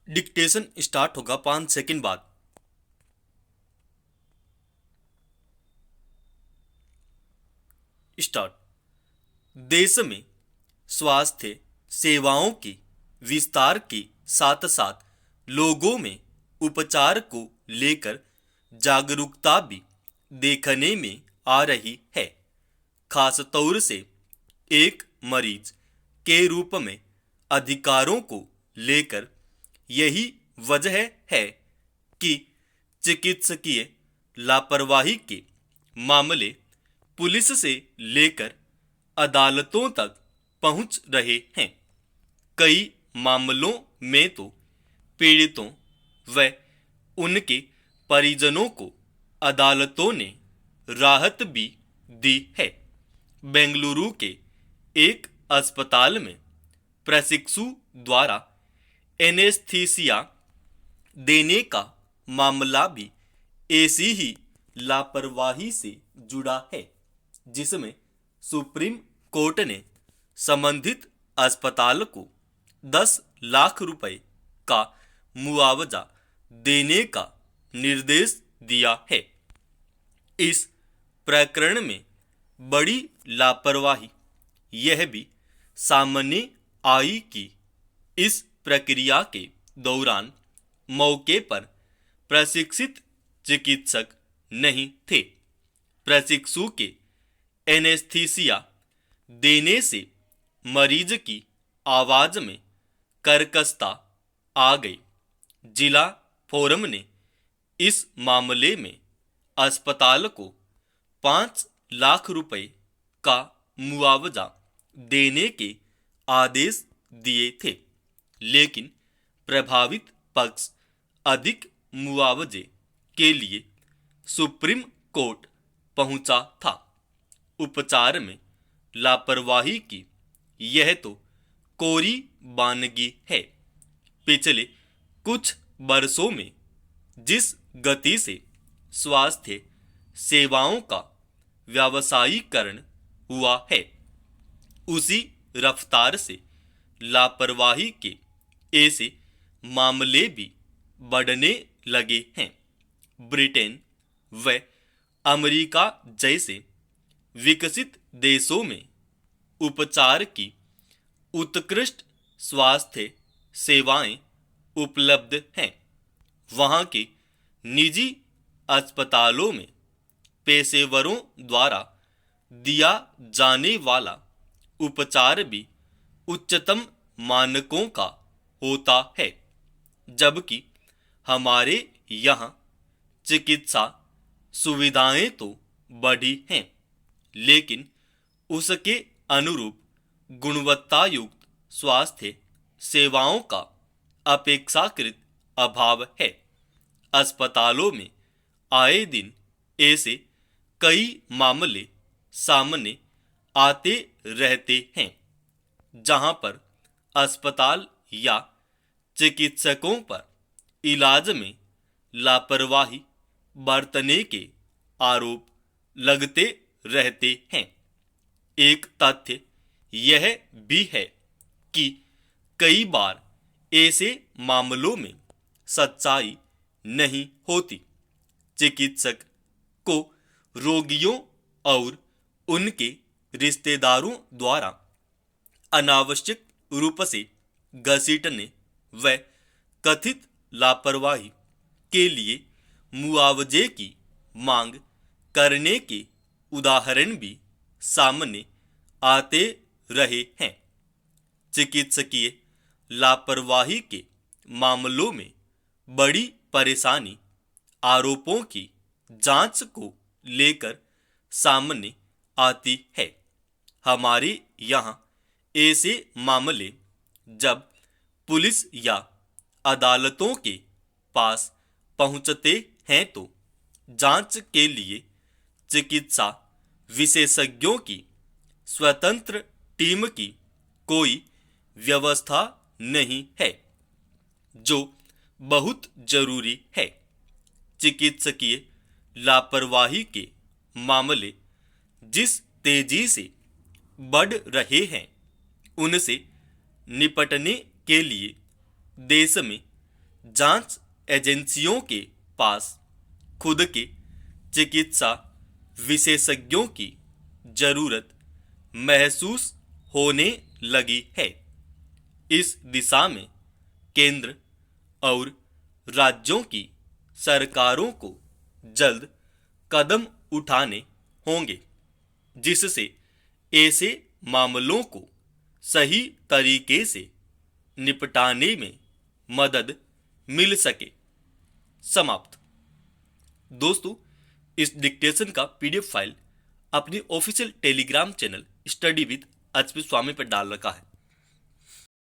Dictation start होगा 5 second बाद। Start. देश में स्वास्थ्य सेवाओं की विस्तार के साथ साथ लोगों में उपचार को लेकर जागरूकता भी देखने में आ रही है। खास तौर से एक मरीज के रूप में अधिकारों को लेकर। यही वजह है कि चिकित्सकीय लापरवाही के मामले पुलिस से लेकर अदालतों तक पहुंच रहे हैं। कई मामलों में तो पीड़ितों व उनके परिजनों को अदालतों ने राहत भी दी है। बेंगलुरु के एक अस्पताल में प्रशिक्षु द्वारा एनेस्थीसिया देने का मामला भी ऐसी ही लापरवाही से जुड़ा है, जिसमें सुप्रीम कोर्ट ने संबंधित अस्पताल को 10 लाख रुपए का मुआवजा देने का निर्देश दिया है। इस प्रकरण में बड़ी लापरवाही यह भी सामने आई कि इस प्रक्रिया के दौरान मौके पर प्रशिक्षित चिकित्सक नहीं थे। प्रशिक्षु के एनेस्थीसिया देने से मरीज की आवाज में कर्कशता आ गई। जिला फोरम ने इस मामले में अस्पताल को 5 लाख रुपए का मुआवजा देने के आदेश दिए थे, लेकिन प्रभावित पक्ष अधिक मुआवजे के लिए सुप्रीम कोर्ट पहुंचा था। उपचार में लापरवाही की यह तो कोरी बानगी है। पिछले कुछ वर्षों में जिस गति से स्वास्थ्य सेवाओं का व्यावसायीकरण हुआ है, उसी रफ्तार से लापरवाही के ऐसे मामले भी बढ़ने लगे हैं। ब्रिटेन व अमेरिका जैसे विकसित देशों में उपचार की उत्कृष्ट स्वास्थ्य सेवाएं उपलब्ध हैं। वहां के निजी अस्पतालों में पेशेवरों द्वारा दिया जाने वाला उपचार भी उच्चतम मानकों का होता है, जबकि हमारे यहाँ चिकित्सा सुविधाएं तो बढ़ी हैं, लेकिन उसके अनुरूप गुणवत्ता युक्त स्वास्थ्य सेवाओं का अपेक्षाकृत अभाव है। अस्पतालों में आए दिन ऐसे कई मामले सामने आते रहते हैं, जहां पर अस्पताल या चिकित्सकों पर इलाज में लापरवाही बरतने के आरोप लगते रहते हैं। एक तथ्य यह भी है कि कई बार ऐसे मामलों में सच्चाई नहीं होती। चिकित्सक को रोगियों और उनके रिश्तेदारों द्वारा अनावश्यक रूप से घसीटने व कथित लापरवाही के लिए मुआवजे की मांग करने के उदाहरण भी सामने आते रहे हैं। चिकित्सकीय लापरवाही के मामलों में बड़ी परेशानी आरोपों की जांच को लेकर सामने आती है। हमारे यहाँ ऐसे मामले जब पुलिस या अदालतों के पास पहुंचते हैं तो जांच के लिए चिकित्सा विशेषज्ञों की स्वतंत्र टीम की कोई व्यवस्था नहीं है, जो बहुत जरूरी है। चिकित्सकीय लापरवाही के मामले जिस तेजी से बढ़ रहे हैं, उनसे निपटने के लिए देश में जांच एजेंसियों के पास खुद के चिकित्सा विशेषज्ञों की जरूरत महसूस होने लगी है। इस दिशा में केंद्र और राज्यों की सरकारों को जल्द कदम उठाने होंगे, जिससे ऐसे मामलों को सही तरीके से निपटाने में मदद मिल सके। समाप्त। दोस्तों, इस डिक्टेशन का पीडीएफ फाइल अपनी official Telegram channel study with HP Swami पर डाल रखा है।